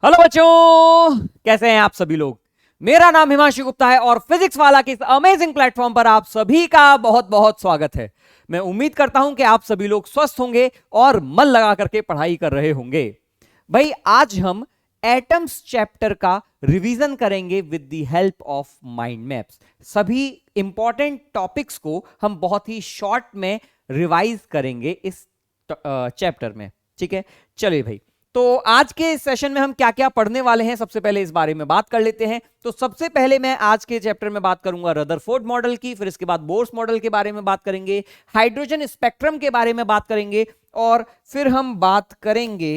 Hello बच्चों, कैसे हैं आप सभी लोग। मेरा नाम हिमांशु गुप्ता है और फिजिक्स वाला के इस अमेजिंग प्लेटफॉर्म पर आप सभी का बहुत बहुत स्वागत है। मैं उम्मीद करता हूं कि आप सभी लोग स्वस्थ होंगे और मन लगा करके पढ़ाई कर रहे होंगे। भाई, आज हम एटम्स चैप्टर का रिवीजन करेंगे with the help of mind maps. सभी इंपॉर्टेंट टॉपिक्स को हम बहुत ही शॉर्ट में रिवाइज करेंगे इस चैप्टर में। ठीक है, चलिए भाई। तो आज के सेशन में हम क्या क्या पढ़ने वाले हैं, सबसे पहले इस बारे में बात कर लेते हैं। तो सबसे पहले मैं आज के चैप्टर में बात करूंगा रदरफोर्ड मॉडल की, फिर इसके बाद बोर्स मॉडल के बारे में बात करेंगे, हाइड्रोजन स्पेक्ट्रम के बारे में बात करेंगे, और फिर हम बात करेंगे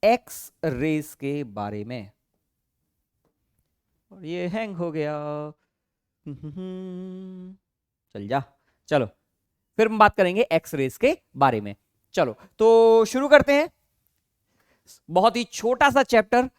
एक्स रेस के बारे में। और ये हैंग हो गया। चल जा, चलो। फिर हम बात करेंगे एक्स रेस के बारे में। चलो तो शुरू करते हैं। बहुत ही छोटा सा चैप्टर,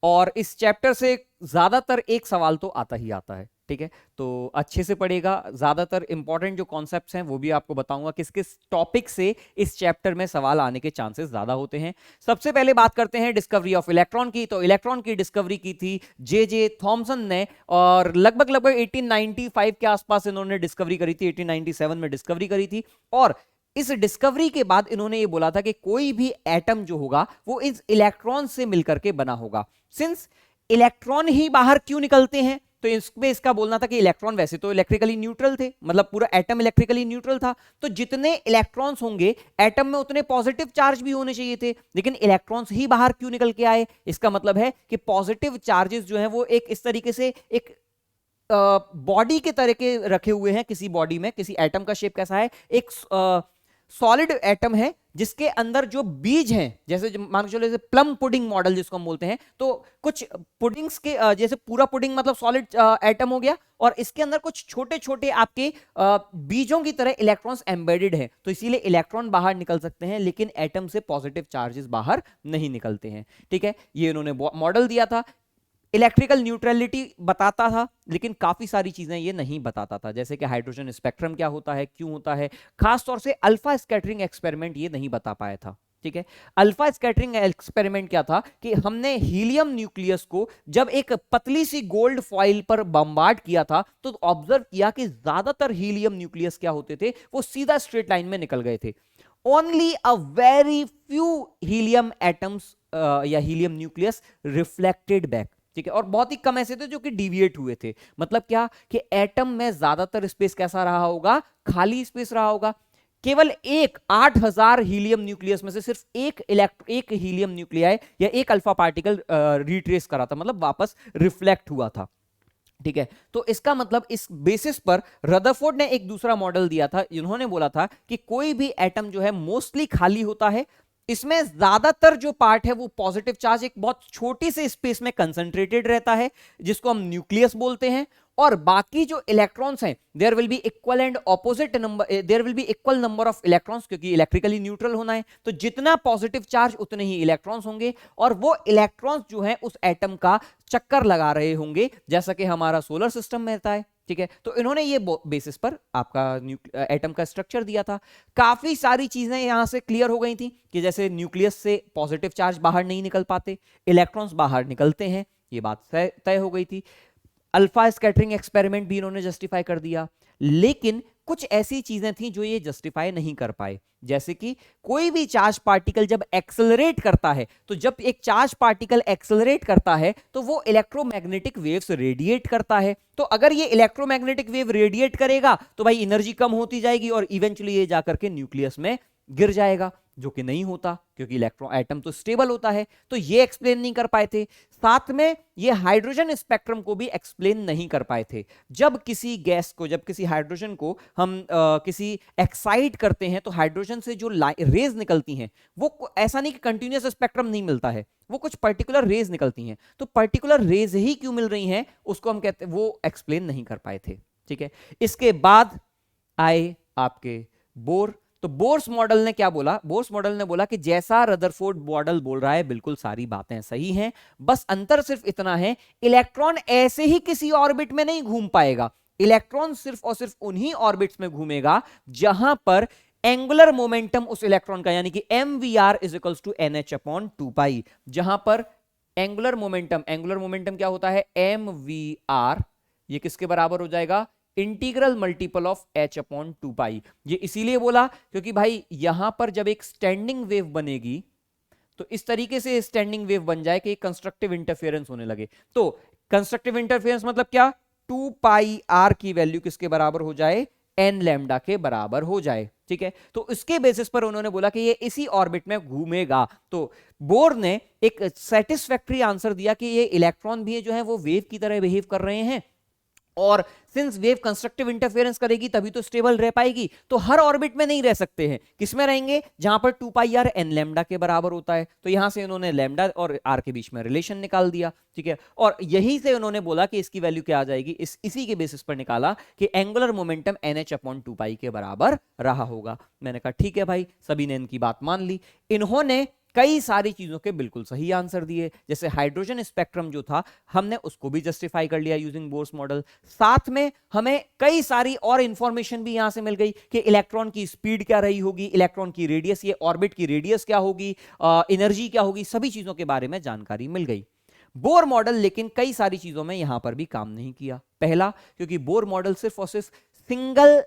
और इस चैप्टर से ज्यादातर एक सवाल तो आता ही आता है। ठीक है, तो अच्छे से पढ़ेगा। ज्यादातर इंपॉर्टेंट जो कॉन्सेप्ट्स हैं वो भी आपको बताऊंगा किस किस टॉपिक से इस चैप्टर में सवाल आने के चांसेस ज्यादा होते हैं। सबसे पहले बात करते हैं डिस्कवरी ऑफ इलेक्ट्रॉन की। तो इलेक्ट्रॉन की डिस्कवरी की थी जे थॉमसन ने, और लगभग लगभग 1895 के आसपास इन्होंने डिस्कवरी करी थी। 1897 में डिस्कवरी करी थी। और इस डिस्कवरी के बाद इन्होंने ये बोला था कि कोई भी एटम जो होगा वो इस इलेक्ट्रॉन से मिलकर के बना होगा। सिंस इलेक्ट्रॉन ही बाहर क्यों निकलते हैं, तो इसमें इसका बोलना था कि इलेक्ट्रॉन वैसे तो इलेक्ट्रिकली न्यूट्रल थे, मतलब पूरा एटम इलेक्ट्रिकली न्यूट्रल था, तो जितने इलेक्ट्रॉन्स होंगे एटम में उतने पॉजिटिव चार्ज भी होने चाहिए थे। लेकिन इलेक्ट्रॉन्स ही बाहर क्यों निकल के आए, इसका मतलब है कि पॉजिटिव चार्जेस जो हैं वो एक इस तरीके से एक बॉडी के तरह के रखे हुए हैं। किसी बॉडी में किसी एटम का शेप कैसा है, एक सॉलिड एटम है जिसके अंदर जो बीज हैं, जैसे मान के चलो जैसे प्लम पुडिंग मॉडल जिसको हम बोलते हैं, तो कुछ पुडिंग्स के जैसे पूरा पुडिंग मतलब सॉलिड एटम हो गया, और इसके अंदर कुछ छोटे छोटे आपके बीजों की तरह इलेक्ट्रॉन्स एम्बेडेड हैं। तो इसीलिए इलेक्ट्रॉन बाहर निकल सकते हैं, लेकिन एटम से पॉजिटिव चार्जेस बाहर नहीं निकलते हैं। ठीक है, ये इन्होंने मॉडल दिया था। इलेक्ट्रिकल न्यूट्रलिटी बताता था, लेकिन काफी सारी चीजें ये नहीं बताता था, जैसे कि हाइड्रोजन स्पेक्ट्रम क्या होता है, क्यों होता है। खास तौर से अल्फा स्कैटरिंग एक्सपेरिमेंट ये नहीं बता पाया था। ठीक है, अल्फा स्कैटरिंग एक्सपेरिमेंट क्या था कि हमने हीलियम न्यूक्लियस को जब एक पतली सी गोल्ड फॉइल पर बम्बार्ड किया था, तो ऑब्जर्व किया कि ज्यादातर हीलियम न्यूक्लियस क्या होते थे, वो सीधा स्ट्रेट लाइन में निकल गए थे। Only a very few helium atoms या हीलियम न्यूक्लियस रिफ्लेक्टेड बैक। ठीक है, और बहुत ही कम ऐसे थे जो कि डिविएट हुए थे। मतलब क्या कि एटम में ज्यादातर स्पेस कैसा रहा होगा, खाली स्पेस रहा होगा। केवल एक 8000 हीलियम न्यूक्लियस में से सिर्फ एक हीलियम न्यूक्लियाई या एक अल्फा पार्टिकल रिट्रेस करा था, मतलब वापस रिफ्लेक्ट हुआ था। ठीक है, तो इसका मतलब इस बेसिस पर रदरफोर्ड ने एक दूसरा मॉडल दिया था। इन्होंने बोला था कि कोई भी एटम जो है मोस्टली खाली होता है, इसमें ज्यादातर जो पार्ट है वो पॉजिटिव चार्ज एक बहुत छोटी से स्पेस में कंसंट्रेटेड रहता है, जिसको हम न्यूक्लियस बोलते हैं। और बाकी जो इलेक्ट्रॉन्स हैं, there will be equal and opposite number, there will be equal number of electrons, क्योंकि इलेक्ट्रिकली न्यूट्रल होना है, तो जितना पॉजिटिव चार्ज उतने ही इलेक्ट्रॉन्स होंगे, और वो इलेक्ट्रॉन्स जो है उस एटम का चक्कर लगा रहे होंगे, जैसा कि हमारा सोलर सिस्टम में रहता है। ठीक है, तो इन्होंने ये बेसिस पर आपका एटम का स्ट्रक्चर दिया था। काफी सारी चीजें यहां से क्लियर हो गई थी कि जैसे न्यूक्लियस से पॉजिटिव चार्ज बाहर नहीं निकल पाते, इलेक्ट्रॉन्स बाहर निकलते हैं, ये बात तय हो गई थी। अल्फा स्कैटरिंग एक्सपेरिमेंट भी इन्होंने जस्टिफाई कर दिया। लेकिन कुछ ऐसी चीजें थी जो ये जस्टिफाई नहीं कर पाए, जैसे कि कोई भी चार्ज पार्टिकल जब एक्सेलरेट करता है, तो जब एक चार्ज पार्टिकल एक्सेलरेट करता है तो वो इलेक्ट्रोमैग्नेटिक वेव्स रेडिएट करता है। तो अगर ये इलेक्ट्रोमैग्नेटिक वेव रेडिएट करेगा तो भाई एनर्जी कम होती जाएगी और इवेंचुअली ये जाकर के न्यूक्लियस में गिर जाएगा, जो कि नहीं होता, क्योंकि इलेक्ट्रॉन एटम तो स्टेबल होता है। तो ये एक्सप्लेन नहीं कर पाए थे। साथ में ये हाइड्रोजन स्पेक्ट्रम को भी एक्सप्लेन नहीं कर पाए थे। जब किसी गैस को, जब किसी हाइड्रोजन को हम किसी एक्साइट करते हैं, तो हाइड्रोजन से जो रेज निकलती हैं, वो ऐसा नहीं कि कंटिन्यूअस स्पेक्ट्रम नहीं मिलता है, वो कुछ पर्टिकुलर रेज निकलती हैं। तो पर्टिकुलर रेज ही क्यों मिल रही हैं, उसको हम कहते हैं, वो एक्सप्लेन नहीं कर पाए थे। ठीक है, इसके बाद आए आपके बोर। तो बोर्स मॉडल ने क्या बोला, बोर्स मॉडल ने बोला कि जैसा रदरफोर्ड मॉडल बोल रहा है बिल्कुल सारी बातें सही हैं, बस अंतर सिर्फ इतना है, इलेक्ट्रॉन ऐसे ही किसी ऑर्बिट में नहीं घूम पाएगा। इलेक्ट्रॉन सिर्फ और सिर्फ उन्हीं ऑर्बिट्स में घूमेगा जहां पर एंगुलर मोमेंटम उस इलेक्ट्रॉन का, यानी कि mvr is equals to nh upon 2 जहां पर एंगुलर मोमेंटम क्या होता है, mvr, ये किसके बराबर हो जाएगा, integral multiple of h upon 2 ये इसीलिए बोला क्योंकि भाई यहां पर जब एक स्टैंडिंग वेव बनेगी तो इस तरीके से स्टैंडिंग वेव बन जाए कि कंस्ट्रक्टिव इंटरफेरेंस होने लगे। तो कंस्ट्रक्टिव इंटरफेरेंस मतलब क्या, 2πr की वैल्यू किसके बराबर हो जाए, n लैम्डा के बराबर हो जाए। ठीक है, तो इसके बेसिस पर उन्होंने बोला कि ये इसी ऑर्बिट में घूमेगा। तो बोर ने एक सेटिस्फैक्टरी आंसर दिया कि ये इलेक्ट्रॉन भी जो है वो वेव की तरह बिहेव कर रहे हैं, और सिंस वेव कंस्ट्रक्टिव इंटरफेरेंस करेगी तभी तो स्टेबल रह पाएगी, तो हर ऑर्बिट में नहीं रह सकते हैं, किसमें रहेंगे, जहां पर 2πr n लैम्डा के बराबर होता है। तो यहां से उन्होंने लैम्डा और r के बीच में रिलेशन निकाल दिया। ठीक है, और यही से उन्होंने बोला कि इसकी वैल्यू क्या आ जाएगी, इसी के बेसिस पर निकाला कि एंगुलर मोमेंटम nh अपॉन 2 के बराबर रहा होगा। मैंने कहा ठीक है भाई, सभी ने इनकी बात मान ली। इन्होंने कई सारी चीजों के बिल्कुल सही आंसर दिए, जैसे हाइड्रोजन स्पेक्ट्रम जो था हमने उसको भी जस्टिफाई कर लिया यूजिंग बोर्स मॉडल। साथ में हमें कई सारी और इंफॉर्मेशन भी यहां से मिल गई कि इलेक्ट्रॉन की स्पीड क्या रही होगी, इलेक्ट्रॉन की रेडियस, ये ऑर्बिट की रेडियस क्या होगी, एनर्जी क्या होगी, सभी चीजों के बारे में जानकारी मिल गई। बोर मॉडल लेकिन कई सारी चीजों में यहां पर भी काम नहीं किया। पहला, क्योंकि बोर मॉडल सिर्फ और सिर्फ सिंगल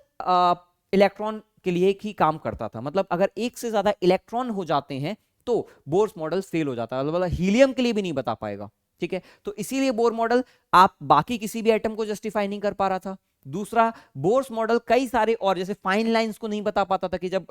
इलेक्ट्रॉन के लिए ही काम करता था, मतलब अगर एक से ज्यादा इलेक्ट्रॉन हो जाते हैं तो बोर्स मॉडल फेल हो जाता है, मतलब हीलियम के लिए भी नहीं बता पाएगा। ठीक है, तो इसीलिए बोर मॉडल आप बाकी किसी भी एटम को जस्टिफाई नहीं कर पा रहा था। दूसरा, बोर्स मॉडल कई सारे और जैसे फाइन लाइंस को नहीं बता पाता था, कि जब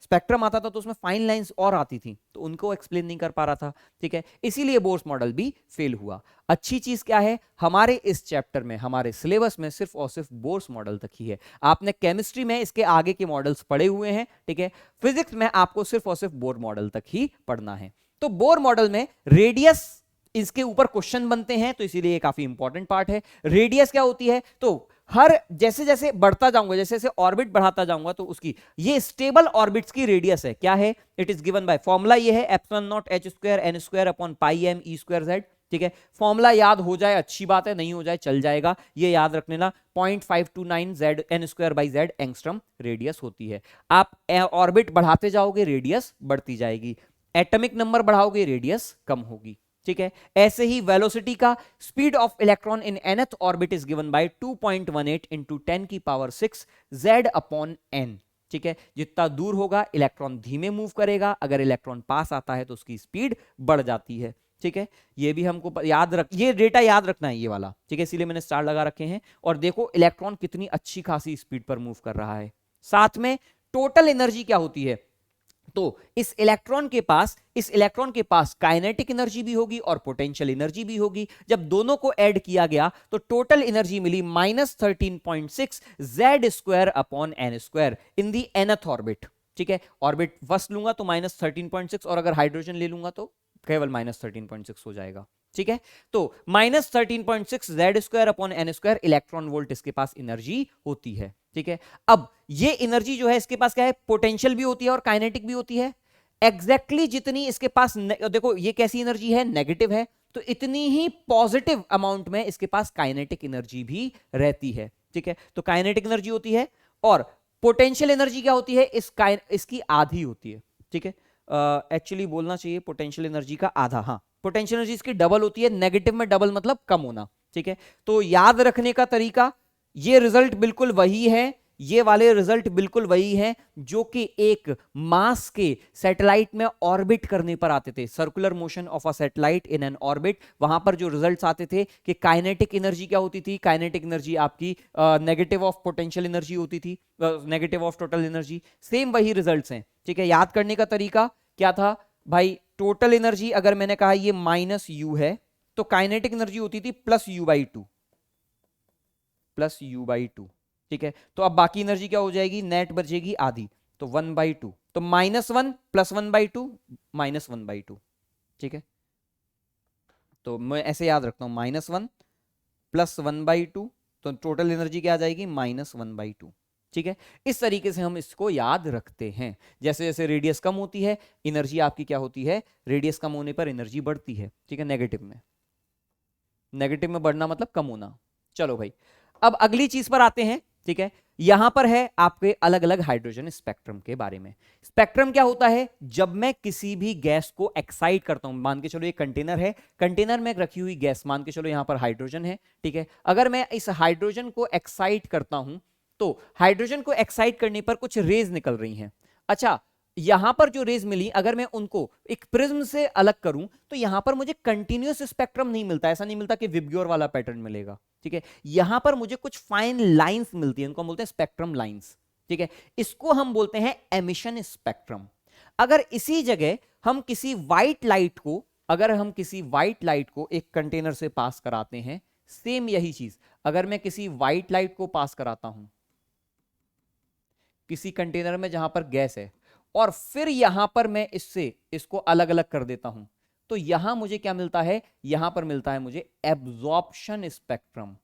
स्पेक्ट्रम आता था तो उसमें फाइन लाइंस और आती थी तो उनको एक्सप्लेन नहीं कर पा रहा था। ठीक है, इसीलिए बोर्स मॉडल भी फेल हुआ। अच्छी चीज क्या है, हमारे इस चैप्टर में, हमारे सिलेबस में सिर्फ और सिर्फ बोर्स मॉडल तक ही है। आपने केमिस्ट्री में इसके आगे के मॉडल्स पढ़े हुए हैं, ठीक है, फिजिक्स में आपको सिर्फ और सिर्फ बोर मॉडल तक ही पढ़ना है। तो बोर मॉडल में रेडियस, इसके ऊपर क्वेश्चन बनते हैं, तो इसीलिए ये काफी इंपॉर्टेंट पार्ट है। रेडियस क्या होती है, तो हर जैसे जैसे बढ़ता जाऊंगा, जैसे जैसे ऑर्बिट बढ़ाता जाऊंगा तो उसकी, ये स्टेबल ऑर्बिट्स की रेडियस है, क्या है, it is given by formula, ये है epsilon not h square n square upon pi m e square z। ठीक है, फॉर्मूला याद हो जाए अच्छी बात है, नहीं हो जाए चल जाएगा, ये याद रख लेना। 0.529 z n square by z angstrom radius होती है। आप ऑर्बिट बढ़ाते जाओगे रेडियस बढ़ती जाएगी, एटॉमिक नंबर बढ़ाओगे रेडियस कम होगी। ठीक है, ऐसे ही वेलोसिटी का, speed of electron in nth orbit is given bye 2.18 into 10 की पावर 6 z अपॉन n। ठीक है, जितना दूर होगा इलेक्ट्रॉन धीमे मूव करेगा, अगर इलेक्ट्रॉन पास आता है तो उसकी स्पीड बढ़ जाती है। ठीक है, ये भी हमको याद रख, ये डेटा याद रखना है ये वाला। ठीक है, इसीलिए मैंने स्टार लगा रखे हैं। और देखो इलेक्ट्रॉन कितनी अच्छी खासी स्पीड पर मूव कर रहा है। साथ में टोटल एनर्जी क्या होती है, तो इस इलेक्ट्रॉन के पास काइनेटिक एनर्जी भी होगी और पोटेंशियल एनर्जी भी होगी। जब दोनों को ऐड किया गया तो टोटल एनर्जी मिली -13.6 z square upon n square in the nth orbit. ठीक है, ऑर्बिट फर्स्ट लूंगा तो -13.6, और अगर हाइड्रोजन ले लूंगा तो केवल -13.6 हो जाएगा। ठीक है, तो -13.6 z square upon n square electron volt इसके पास एनर्जी होती है। ठीक है, अब ये एनर्जी जो है इसके पास क्या है, पोटेंशियल भी होती है और काइनेटिक भी होती है। एग्जैक्टली जितनी इसके पास, देखो ये कैसी एनर्जी है, नेगेटिव है, तो इतनी ही पॉजिटिव अमाउंट में इसके पास काइनेटिक एनर्जी भी रहती है। ठीक है, तो काइनेटिक एनर्जी होती है, और पोटेंशियल एनर्जी क्या होती है, इसकी आधी होती है। ठीक है, एक्चुअली बोलना चाहिए पोटेंशियल एनर्जी का आधा, हाँ, पोटेंशियल एनर्जी इसकी डबल होती है। नेगेटिव में डबल मतलब कम होना। ठीक है, तो याद रखने का तरीका, ये रिजल्ट बिल्कुल वही है, ये वाले रिजल्ट बिल्कुल वही है जो कि एक मास के सैटेलाइट में ऑर्बिट करने पर आते थे। Circular motion of a satellite in an orbit, वहां पर जो रिजल्ट्स आते थे कि काइनेटिक एनर्जी क्या होती थी, काइनेटिक एनर्जी आपकी नेगेटिव ऑफ पोटेंशियल एनर्जी होती थी, negative of total energy. Same वही रिजल्ट्स हैं। ठीक है, याद करने का तरीका क्या था भाई, टोटल एनर्जी अगर मैंने कहा ये -u है तो काइनेटिक एनर्जी होती थी +u/2, +u/2। ठीक है, तो अब बाकी एनर्जी क्या हो जाएगी, नेट बचेगी आधी, तो 1/2, तो -1 + 1/2 -1/2। ठीक है, तो मैं ऐसे याद रखता हूं, -1 + 1/2, तो टोटल एनर्जी क्या आ जाएगी, -1/2। ठीक है, इस तरीके से हम इसको याद रखते हैं। जैसे जैसे रेडियस कम होती है एनर्जी आपकी क्या होती है, रेडियस कम होने पर एनर्जी बढ़ती है। ठीक है, नेगेटिव में बढ़ना मतलब कम होना। चलो भाई, अब अगली चीज पर आते हैं। ठीक है, यहां पर है आपके अलग अलग हाइड्रोजन स्पेक्ट्रम के बारे में। स्पेक्ट्रम क्या होता है? जब मैं किसी भी गैस को एक्साइट करता हूं, मान के चलो ये कंटेनर है, कंटेनर में रखी हुई गैस, मान के चलो यहां पर हाइड्रोजन है, ठीक है। अगर मैं इस हाइड्रोजन को एक्साइट करता हूं तो हाइड्रोजन को एक्साइट करने पर कुछ रेज निकल रही हैं। अच्छा, यहां पर जो रेज मिली, अगर मैं उनको एक प्रिज्म से अलग करूं तो यहां पर मुझे कंटिन्यूअस स्पेक्ट्रम नहीं मिलता, ऐसा नहीं मिलता कि विबग्योर वाला पैटर्न मिलेगा, ठीक है। यहां पर मुझे कुछ फाइन लाइंस मिलती है, उनको हम बोलते हैं स्पेक्ट्रम लाइंस, ठीक है। इसको हम बोलते हैं एमिशन स्पेक्ट्रम। अगर इसी जगह हम किसी व्हाइट लाइट को, अगर हम किसी व्हाइट लाइट को एक कंटेनर से पास कराते हैं, सेम यही चीज, अगर मैं किसी व्हाइट लाइट को पास कराता हूं किसी कंटेनर में जहां पर गैस है, और फिर यहां पर मैं इसको अलग अलग कर देता हूं, तो यहां मुझे क्या मिलता है? यहां पर मिलता है मुझे एब्जॉर्प्शन स्पेक्ट्रम,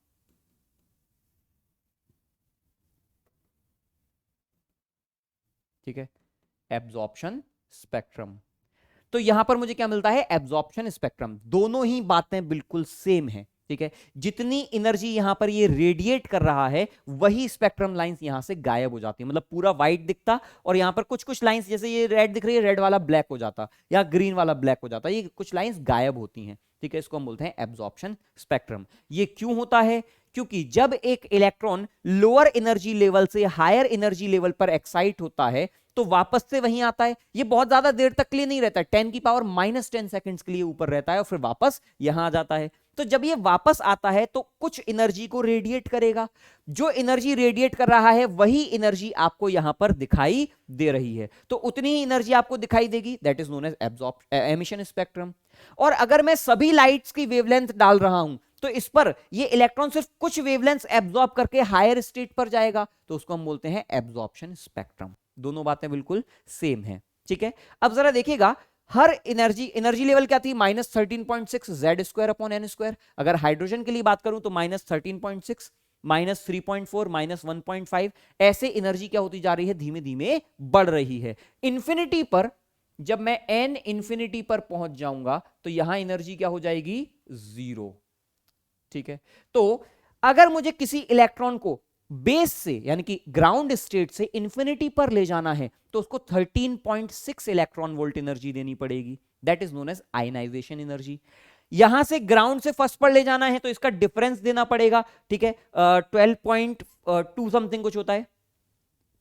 ठीक है, एब्जॉर्प्शन स्पेक्ट्रम। तो यहां पर मुझे क्या मिलता है? Absorption spectrum. दोनों ही बातें बिल्कुल सेम है, ठीक है। जितनी एनर्जी यहां पर ये रेडिएट कर रहा है, वही स्पेक्ट्रम लाइंस यहां से गायब हो जाती है, मतलब पूरा व्हाइट दिखता और यहां पर कुछ कुछ लाइंस, जैसे ये रेड दिख रही है, रेड वाला ब्लैक हो जाता, या ग्रीन वाला ब्लैक हो जाता, ये कुछ लाइंस गायब होती हैं, ठीक है। इसको हम बोलते हैं एब्जॉर्प्शन स्पेक्ट्रम। ये क्यों होता है? क्योंकि जब एक इलेक्ट्रॉन लोअर एनर्जी लेवल से हायर एनर्जी लेवल पर एक्साइट होता है तो वापस से वहीं आता है। ये बहुत ज्यादा देर तक के लिए नहीं रहता है, 10⁻⁻10 सेकंड्स के लिए ऊपर रहता है और फिर वापस यहां आ जाता है। तो जब ये वापस आता है तो कुछ एनर्जी को रेडिएट करेगा, जो एनर्जी रेडिएट कर रहा है वही एनर्जी आपको यहां पर दिखाई दे रही है, तो उतनी ही एनर्जी आपको दिखाई देगी, that is known as emission spectrum. और अगर मैं सभी लाइट्स की वेवलेंथ डाल रहा हूं तो इस पर ये इलेक्ट्रॉन सिर्फ कुछ वेवलेंथ एब्जॉर्ब करके हायर स्टेट पर जाएगा, तो उसको हम बोलते हैं एब्जॉर्प्शन स्पेक्ट्रम। दोनों बातें बिल्कुल सेम हैं, ठीक है। अब जरा देखिएगा, हर एनर्जी लेवल क्या थी? -13.6 Z²/n²। अगर हाइड्रोजन के लिए बात करूं तो -13.6, -3.4, -1.5, ऐसे एनर्जी क्या होती जा रही है? धीमे धीमे बढ़ रही है। इंफिनिटी पर जब मैं n इंफिनिटी पर पहुंच जाऊंगा तो यहां एनर्जी क्या हो जाएगी? 0, ठीक है। तो अगर मुझे किसी इलेक्ट्रॉन को बेस से यानी कि ग्राउंड स्टेट से इंफिनिटी पर ले जाना है तो उसको 13.6 इलेक्ट्रॉन वोल्ट एनर्जी देनी पड़ेगी, that is known as ionisation energy. यहां से ग्राउंड से फर्स्ट पर ले जाना है तो इसका डिफरेंस देना पड़ेगा, ठीक है, 12.2 समथिंग कुछ होता है,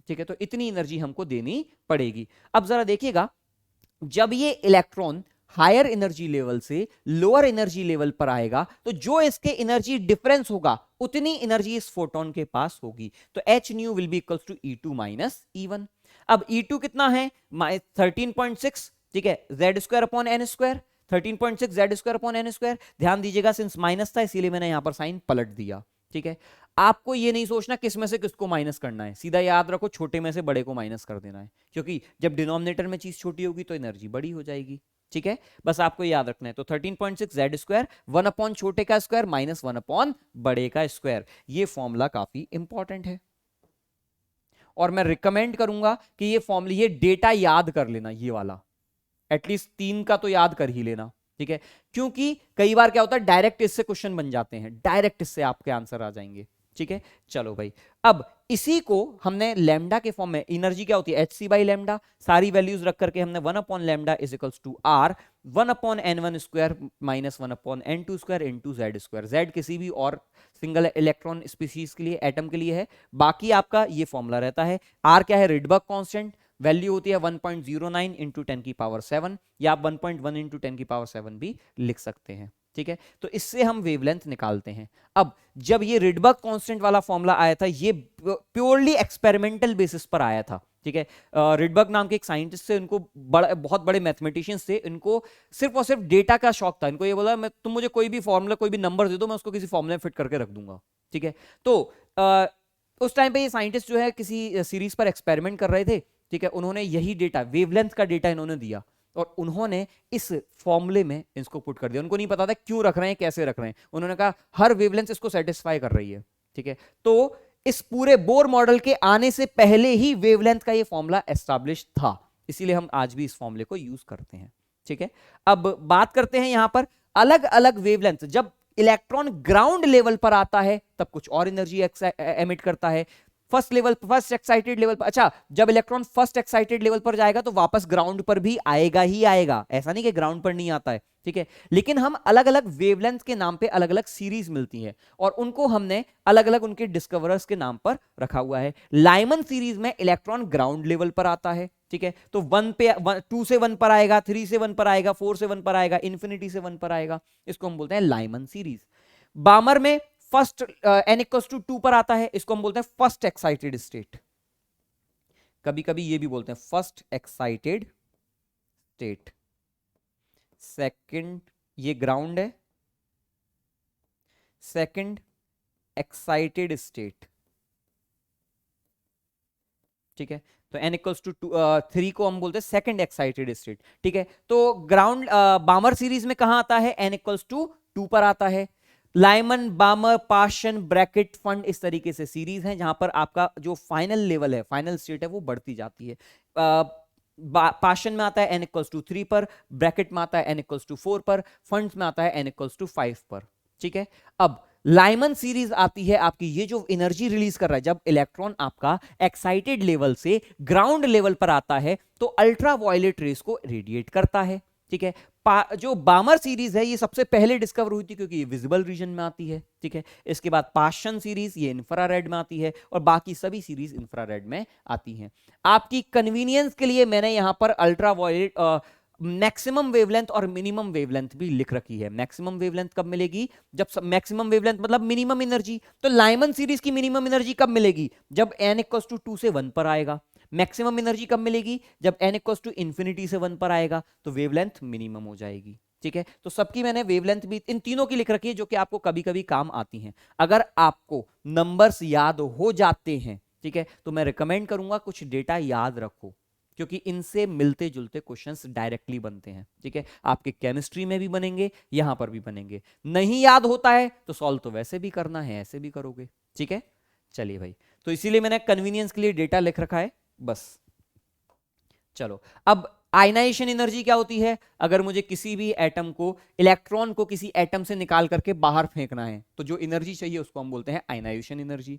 ठीक है। तो इतनी एनर्जी हमको देनी पड़ेगी। अब जरा देखिएगा, जब ये इलेक्ट्रॉन हायर एनर्जी लेवल से लोअर एनर्जी लेवल पर आएगा तो जो इसके एनर्जी डिफरेंस होगा उतनी एनर्जी इस फोटोन के पास होगी, तो H nu will be equals to E2 minus E1। अब E2 कितना है? 13.6, ठीक है, Z²/n², 13.6 Z²/n²। ध्यान दीजिएगा, सिंस माइनस था इसीलिए मैंने यहां पर साइन पलट दिया, ठीक है। आपको ये नहीं सोचना किस में से किसको माइनस करना है, सीधा याद रखो छोटे में से बड़े को माइनस कर देना है, क्योंकि जब डिनोमिनेटर में चीज छोटी होगी तो एनर्जी बड़ी हो जाएगी, ठीक है। बस आपको याद रखना है। तो 13.6 Z², 1 छोटे का स्क्वायर माइनस 1 बड़े का स्क्वायर, ये फॉर्मूला काफी इंपॉर्टेंट है और मैं रिकमेंड करूंगा कि ये फॉर्मूला, ये डेटा याद कर लेना, ये वाला एटलीस्ट 3 का तो याद कर ही लेना, ठीक है। क्योंकि कई बार क्या होता है, डायरेक्ट इससे क्वेश्चन बन जाते हैं, डायरेक्ट इससे आपके आंसर आ जाएंगे, ठीक है। चलो भाई, अब इसी को हमने लैम्डा के फॉर्म में, एनर्जी क्या होती है? hc/λ, सारी वैल्यूज रख करके हमने 1/λ is equals to r 1/n1² minus 1/n2² into z²। z किसी भी और सिंगल इलेक्ट्रॉन स्पीशीज के लिए, एटम के लिए है, बाकी आपका ये फॉर्मूला रहता है। r क्या है? रिडबर्ग कांस्टेंट, वैल्यू होती है 1.09 इंटू 10⁻⁷, या आप 1.1 इंटू 10⁻⁷ भी लिख सकते हैं, ठीक है। तो इससे हम वेवलेंथ निकालते हैं। अब जब ये रिडबर्ग कांस्टेंट वाला फॉर्मूला आया था, ये प्योरली एक्सपेरिमेंटल बेसिस पर आया था, ठीक है। रिडबर्ग नाम के एक साइंटिस्ट से, उनको बहुत बड़े मैथमेटिशियंस थे, इनको सिर्फ और सिर्फ डेटा का शौक था। इनको ये बोला, मैं तुम मुझे कोई भी फॉर्मूला, कोई भी नंबर दे दो, मैं उसको किसी फॉर्मूले में फिट करके रख दूंगा, ठीक है। तो उस टाइम पे ये साइंटिस्ट जो है किसी सीरीज पर एक्सपेरिमेंट कर रहे थे, ठीक है। उन्होंने यही डेटा, वेवलेंथ का डेटा इन्होंने दिया और उन्होंने इस फॉर्मूले में इसको पुट कर दिया। उनको नहीं पता था क्यों रख रहे हैं, कैसे रख रहे हैं, उन्होंने कहा हर वेवलेंथ इसको सेटिस्फाई कर रही है, ठीक है। तो इस पूरे बोर मॉडल के आने से पहले ही वेवलेंथ का ये फॉर्मूला एस्टैब्लिश था, इसीलिए हम आज भी इस फॉर्मूले को यूज करते हैं, ठीक है। अब बात करते हैं यहां पर अलग अलग वेवलेंथ। जब इलेक्ट्रॉन ग्राउंड लेवल पर आता है तब कुछ और एनर्जी एमिट करता है, फर्स्ट एक्साइटेड लेवल पर, अच्छा जब इलेक्ट्रॉन फर्स्ट एक्साइटेड लेवल पर जाएगा तो वापस ग्राउंड पर भी आएगा ही आएगा, ऐसा नहीं कि ग्राउंड पर नहीं आता है, ठीक है। लेकिन हम अलग अलग वेवलेंथ के नाम पे अलग अलग सीरीज मिलती हैं और उनको हमने अलग अलग उनके डिस्कवरर्स के नाम पर रखा हुआ है। लाइमन सीरीज में इलेक्ट्रॉन ग्राउंड लेवल पर आता है, ठीक है, तो 2 से 1 पर आएगा, 3 से 1 पर आएगा, 4 से 1 पर आएगा, इंफिनिटी से 1 पर आएगा, इसको हम बोलते हैं लाइमन सीरीज। बामर में फर्स्ट n=2 पर आता है, इसको हम बोलते हैं फर्स्ट एक्साइटेड स्टेट, कभी कभी ये भी बोलते हैं फर्स्ट एक्साइटेड स्टेट। सेकंड, ये ग्राउंड है, सेकंड एक्साइटेड स्टेट, ठीक है, तो n=3 को हम बोलते हैं सेकंड एक्साइटेड स्टेट, ठीक है। तो ग्राउंड बामर सीरीज में कहां आता है, n=2 पर आता है। लाइमन, बामर, पाशन, ब्रैकेट, फंड, इस तरीके से सीरीज हैं जहां पर आपका जो फाइनल लेवल है, फाइनल स्टेट है, वो बढ़ती जाती है। पाशन में आता है n=3 पर, ब्रैकेट में आता है n=4 पर, फंड्स में आता है n=5 पर, ठीक है। अब लाइमन सीरीज आती है आपकी, ये जो एनर्जी रिलीज कर रहा है जब इलेक्ट्रॉन आपका एक्साइटेड लेवल से ग्राउंड लेवल पर आता है तो अल्ट्रा वायलेट रेस को रेडिएट करता है, ठीक है। जो बामर सीरीज है ये सबसे पहले डिस्कवर हुई थी क्योंकि ये विजिबल रीजन में आती है, ठीक है। इसके बाद पाशन सीरीज ये इंफ्रारेड में आती है और बाकी सभी सीरीज इंफ्रारेड में आती हैं। आपकी कन्वीनियंस के लिए मैंने यहां पर अल्ट्रा वायलेट मैक्सिमम वेवलेंथ और मिनिमम वेवलेंथ भी लिख रखी है। मैक्सिमम वेवलेंथ कब मिलेगी, जब मैक्सिमम वेवलेंथ मतलब मिनिमम एनर्जी, तो लाइमन सीरीज की मिनिमम एनर्जी कब मिलेगी, जब n=2 से 1 पर आएगा। मैक्सिमम एनर्जी कब मिलेगी, जब n=इंफिनिटी से 1 पर आएगा, तो वेवलेंथ मिनिमम हो जाएगी, ठीक है। तो सबकी मैंने वेवलेंथ भी इन तीनों की लिख रखी है जो कि आपको कभी कभी काम आती हैं। अगर आपको नंबर्स याद हो जाते हैं, ठीक है, तो मैं रिकमेंड करूंगा कुछ डेटा याद रखो क्योंकि इनसे मिलते जुलते क्वेश्चंस डायरेक्टली बनते हैं, ठीक है। आपके केमिस्ट्री में भी बनेंगे, यहां पर भी बनेंगे। नहीं याद होता है तो सॉल्व तो वैसे भी करना है, ऐसे भी करोगे, ठीक है। चलिए भाई, तो इसीलिए मैंने कन्वीनियंस के लिए डेटा लिख रखा है बस। चलो, अब आयनाइजेशन एनर्जी क्या होती है, अगर मुझे किसी भी एटम को, इलेक्ट्रॉन को किसी एटम से निकाल करके बाहर फेंकना है तो जो एनर्जी चाहिए उसको हम बोलते हैं आयनाइजेशन एनर्जी।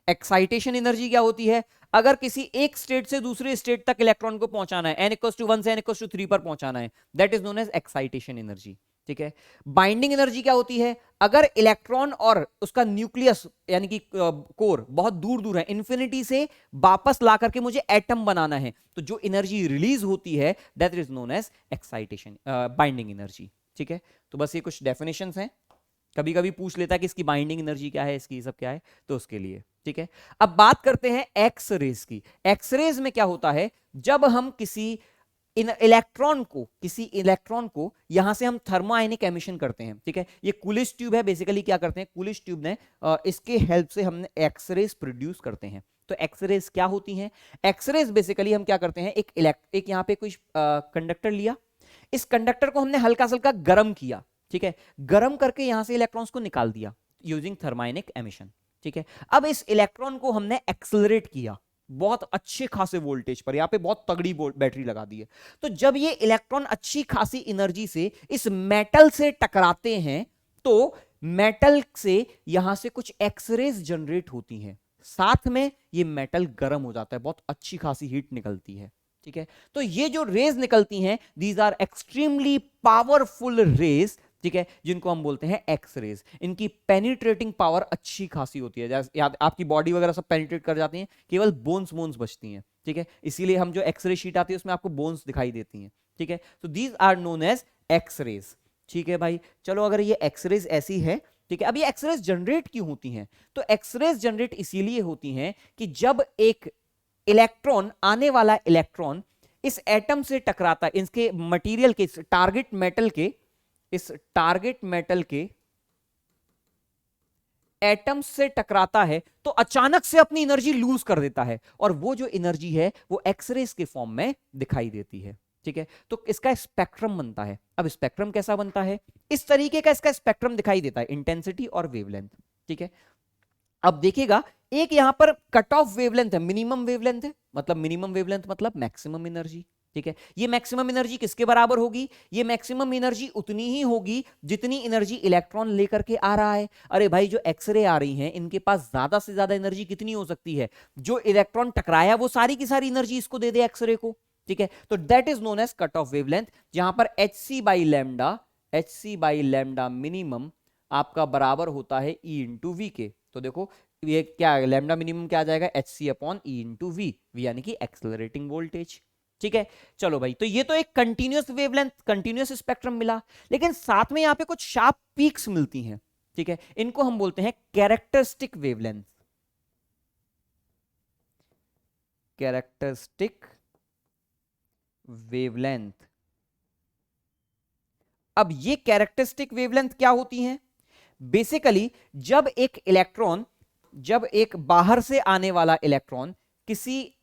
एक्साइटेशन एनर्जी क्या होती है, अगर किसी एक स्टेट से दूसरे स्टेट तक इलेक्ट्रॉन को पहुंचाना है, n=1 से n=3 पर पहुंचाना है, that is known as excitation energy, ठीक है। बाइंडिंग एनर्जी क्या होती है, अगर इलेक्ट्रॉन और उसका न्यूक्लियस यानी कि कोर बहुत दूर दूर है, इंफिनिटी से वापस ला करके मुझे एटम बनाना है, तो जो एनर्जी रिलीज होती है that is known as excitation binding energy, ठीक है। तो बस ये कुछ डेफिनेशंस हैं, कभी कभी पूछ लेता है कि इसकी बाइंडिंग एनर्जी क्या है, इसकी सब क्या है, तो उसके लिए, ठीक है। अब बात करते हैं एक्स रेज की। एक्स रेज में क्या होता है, जब हम किसी इलेक्ट्रॉन को यहां से हम थर्मोआयनिक एमिशन करते हैं, ठीक है। ये कूलिश ट्यूब है, बेसिकली क्या करते हैं, कूलिश ट्यूब ने इसके हेल्प से हमने एक्सरेज प्रोड्यूस करते हैं। तो एक्सरेज क्या होती हैं, एक्सरेज बेसिकली हम क्या करते हैं, एक यहां पे कुछ कंडक्टर लिया, इस कंडक्टर को हमने हल्का सा हल्का गर्म किया, ठीक है, गर्म करके यहां से इलेक्ट्रॉन्स को निकाल दिया यूजिंग थर्मोआयनिक एमिशन, ठीक है। अब इस इलेक्ट्रॉन को हमने एक्सेलरेट किया बहुत अच्छे खासे वोल्टेज पर, यहां पे बहुत तगड़ी बैटरी लगा दी है। तो जब ये इलेक्ट्रॉन अच्छी खासी एनर्जी से इस मेटल से टकराते हैं तो मेटल से यहां से कुछ एक्सरेज जनरेट होती हैं, साथ में ये मेटल गर्म हो जाता है, बहुत अच्छी खासी हीट निकलती है, ठीक है। तो ये जो रेज निकलती हैं these are extremely powerful rays, ठीक है, जिनको हम बोलते हैं एक्स रेज। इनकी पेनिट्रेटिंग पावर अच्छी खासी होती है, जैसे आपकी बॉडी वगैरह सब पेनिट्रेट कर जाती हैं, केवल बोन्स बचती हैं, ठीक है। इसीलिए हम जो एक्सरे शीट आती है उसमें आपको बोन्स दिखाई देती हैं, ठीक है। तो these are known as X rays, ठीक है भाई। चलो, अगर ये एक्स रेज ऐसी है, ठीक है, अब ये एक्स रेज जनरेट क्यों होती हैं, तो एक्स रेज जनरेट इसीलिए होती हैं कि जब एक इलेक्ट्रॉन, आने वाला इलेक्ट्रॉन इस एटम से टकराता है, इसके मटेरियल के, टारगेट मेटल के एटम से टकराता है तो अचानक से अपनी एनर्जी लूज कर देता है, और वो जो एनर्जी है वो एक्सरेज के फॉर्म में दिखाई देती है, ठीक है। तो इसका स्पेक्ट्रम बनता है। अब स्पेक्ट्रम कैसा बनता है, इस तरीके का इसका स्पेक्ट्रम दिखाई देता है, इंटेंसिटी और वेवलेंथ, ठीक है। अब देखिएगा, एक यहां पर कट ऑफ वेवलेंथ है, मिनिमम वेवलेंथ है, मतलब मिनिमम वेवलेंथ मतलब मैक्सिमम एनर्जी, ठीक है। ये मैक्सिमम एनर्जी किसके बराबर होगी? ये मैक्सिमम एनर्जी उतनी ही होगी जितनी एनर्जी इलेक्ट्रॉन लेकर के आ रहा है। अरे भाई, जो एक्सरे आ रही हैं इनके पास ज्यादा से ज्यादा एनर्जी कितनी हो सकती है? जो इलेक्ट्रॉन टकराया वो सारी की सारी एनर्जी इसको दे दे एक्सरे को, ठीक है। तो that is known as cut off wavelength, जहां पर hc/λ मिनिमम आपका बराबर होता है E इंटू वी के। तो देखो ये क्या लैम्डा मिनिमम क्या आ जाएगा? hc/E इंटू वी, यानी कि एक्सेलरेटिंग वोल्टेज, ठीक है। चलो भाई, तो ये तो एक कंटिन्यूअस वेवलेंथ, कंटिन्यूअस स्पेक्ट्रम मिला, लेकिन साथ में यहां पे कुछ शार्प पीक्स मिलती हैं, ठीक है। इनको हम बोलते हैं कैरेक्टरिस्टिक वेवलेंथ, कैरेक्टरिस्टिक वेवलेंथ। अब ये कैरेक्टरिस्टिक वेवलेंथ क्या होती हैं? बेसिकली जब एक बाहर से आने वाला इलेक्ट्रॉन किसी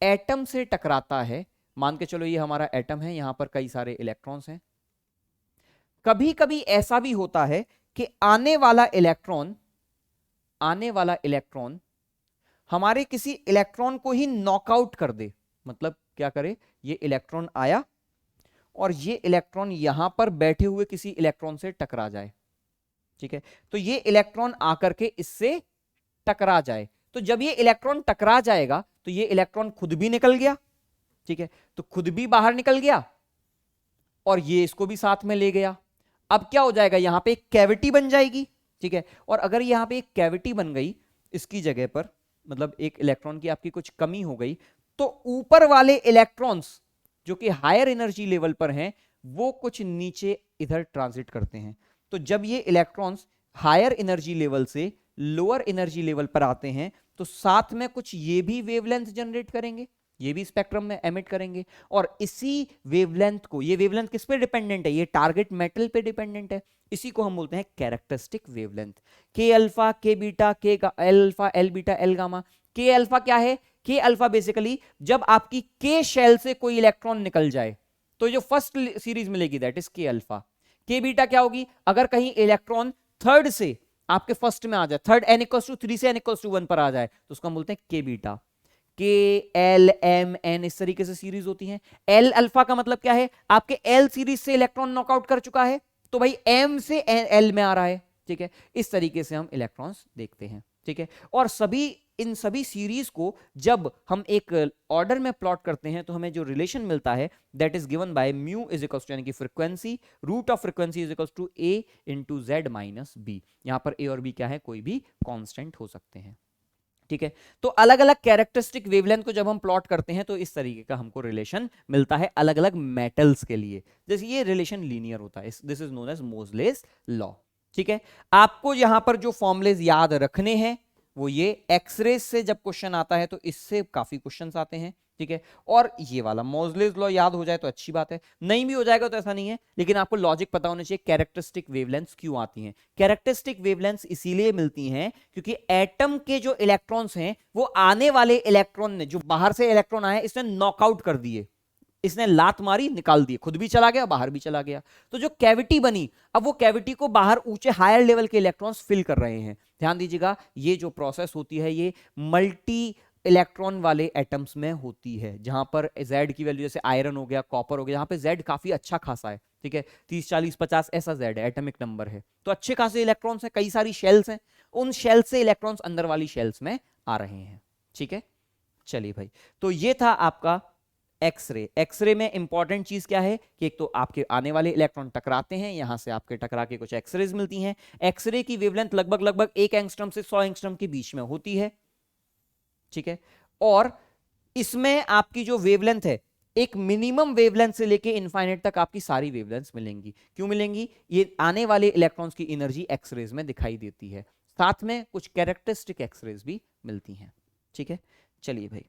एटम से टकराता है, मान के चलो ये हमारा एटम है, यहां पर कई सारे इलेक्ट्रॉन्स हैं। कभी कभी ऐसा भी होता है कि आने वाला इलेक्ट्रॉन हमारे किसी इलेक्ट्रॉन को ही नॉकआउट कर दे। मतलब क्या करे? ये इलेक्ट्रॉन आया और ये इलेक्ट्रॉन यहां पर बैठे हुए किसी इलेक्ट्रॉन से टकरा जाए, ठीक है। तो ये इलेक्ट्रॉन आकर के इससे टकरा जाए, तो जब ये इलेक्ट्रॉन टकरा जाएगा तो ये इलेक्ट्रॉन खुद भी निकल गया, ठीक है। तो खुद भी बाहर निकल गया और ये इसको भी साथ में ले गया। अब क्या हो जाएगा? यहां पे एक कैविटी बन जाएगी, ठीक है। और अगर यहां पे एक कैविटी बन गई इसकी जगह पर, मतलब एक इलेक्ट्रॉन की आपकी कुछ कमी हो गई, तो ऊपर वाले इलेक्ट्रॉन्स जो कि हायर एनर्जी लेवल पर हैं वो कुछ नीचे इधर ट्रांजिट करते हैं। तो जब ये इलेक्ट्रॉन्स हायर एनर्जी लेवल से लोअर एनर्जी लेवल पर आते हैं तो साथ में कुछ ये भी वेवलेंथ जनरेट करेंगे, ये भी स्पेक्ट्रम में एमिट करेंगे। और इसी वेवलेंथ को, ये वेवलेंथ किस पे डिपेंडेंट है? ये टारगेट मेटल पे डिपेंडेंट है। इसी को हम बोलते हैं कैरेक्टरिस्टिक वेवलेंथ। के अल्फा, के बीटा, के L alpha, L beta, L gamma. के अल्फा क्या है? के अल्फा बेसिकली जब आपकी के शेल से कोई इलेक्ट्रॉन निकल जाए तो जो फर्स्ट सीरीज मिलेगी दैट इज के अल्फा। के बीटा क्या होगी? अगर कहीं इलेक्ट्रॉन थर्ड से आपके फर्स्ट में आ जाए, थर्ड n इक्वल्स टू 3 से n इक्वल्स टू 1 पर आ जाए, तो उसको हम बोलते हैं के बीटा। के एल एम एन इस तरीके से सीरीज होती हैं। एल अल्फा का मतलब क्या है? आपके एल सीरीज से इलेक्ट्रॉन नॉकआउट कर चुका है तो भाई एम से एल में आ रहा है, ठीक है। इस तरीके से हम इलेक्ट्रॉन्स देखते हैं, ठीक है। और इन सभी सीरीज को जब हम एक ऑर्डर में प्लॉट करते हैं तो हमें जो रिलेशन मिलता है that is given by mu is equals to, यानी कि frequency, root of frequency is equals to A into Z minus B. यहां पर ए और बी क्या है? कोई भी कांस्टेंट हो सकते हैं, ठीक है। तो अलग अलग कैरेक्टरिस्टिक वेवलेंथ को जब हम प्लॉट करते हैं तो इस तरीके का हमको रिलेशन मिलता है अलग अलग मेटल्स के लिए। जैसे ये रिलेशन लीनियर होता है, this is known as Moseley's law, ठीक है। आपको यहां पर जो फॉर्मुलेज याद रखने हैं वो ये एक्सरे से जब क्वेश्चन आता है तो इससे काफी क्वेश्चंस आते हैं, ठीक है। और ये वाला मोजलेस लॉ याद हो जाए तो अच्छी बात है, नहीं भी हो जाएगा तो ऐसा नहीं है, लेकिन आपको लॉजिक पता होना चाहिए कैरेक्टरिस्टिक वेवलेंथ्स क्यों आती हैं। कैरेक्टरिस्टिक वेवलेंथ्स इसीलिए मिलती हैं क्योंकि एटम के जो इलेक्ट्रॉन्स हैं वो आने वाले इलेक्ट्रॉन ने, जो बाहर से इलेक्ट्रॉन आए, इसने नॉकआउट कर दिए, इसने लात मारी, निकाल दिए, खुद भी चला गया, बाहर भी चला गया। तो जो कैविटी बनी, अब वो कैविटी को बाहर ऊंचे हायर लेवल के इलेक्ट्रॉन्स फिल कर रहे हैं। ध्यान दीजिएगा, ये जो प्रोसेस होती है ये मल्टी इलेक्ट्रॉन वाले एटम्स में होती है, जहां पर Z की वैल्यू जैसे आयरन हो गया, कॉपर हो गया, जहां पे Z काफी अच्छा खासा है, ठीक है, 30 40 50 ऐसा Z है, एटॉमिक नंबर है, तो अच्छे खासे इलेक्ट्रॉन्स हैं, कई सारी शेल्स हैं, उन शेल से इलेक्ट्रॉन्स अंदर वाली शेल्स में आ रहे हैं, ठीक है। चलिए भाई, तो ये था आपका एक्सरे। एक्सरे में इंपॉर्टेंट चीज क्या है कि एक तो आपके आने वाले इलेक्ट्रॉन टकराते हैं, यहां से आपके टकरा के कुछ एक्सरेज मिलती हैं। एक्सरे की वेवलेंथ लगभग 1 एंगस्ट्रॉम से 100 एंगस्ट्रॉम के बीच में होती है, ठीक है। और इसमें आपकी जो वेवलेंथ है, एक मिनिमम वेवलेंथ से लेके इनफाइनाइट तक आपकी सारी वेवलेंथ्स मिलेंगी। क्यों मिलेंगी? ये आने वाले इलेक्ट्रॉन्स की एनर्जी एक्सरेज में दिखाई देती है, साथ में कुछ कैरेक्टरिस्टिक एक्सरेज भी मिलती हैं, ठीक है। चलिए भाई,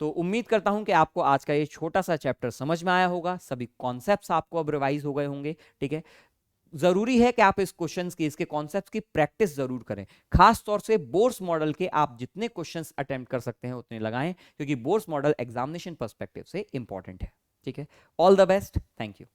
तो उम्मीद करता हूं कि आपको आज का ये छोटा सा चैप्टर समझ में आया होगा, सभी कॉन्सेप्ट्स आपको अब रिवाइज हो गए होंगे, ठीक है। जरूरी है कि आप इस क्वेश्चंस की, इसके कॉन्सेप्ट्स की प्रैक्टिस जरूर करें, खास तौर से बोर्स मॉडल के आप जितने क्वेश्चंस अटेम्प्ट कर सकते हैं उतने लगाएं, क्योंकि बोर्स मॉडल एग्जामिनेशन पर्सपेक्टिव से इंपॉर्टेंट है, ठीक है। All the best, thank you.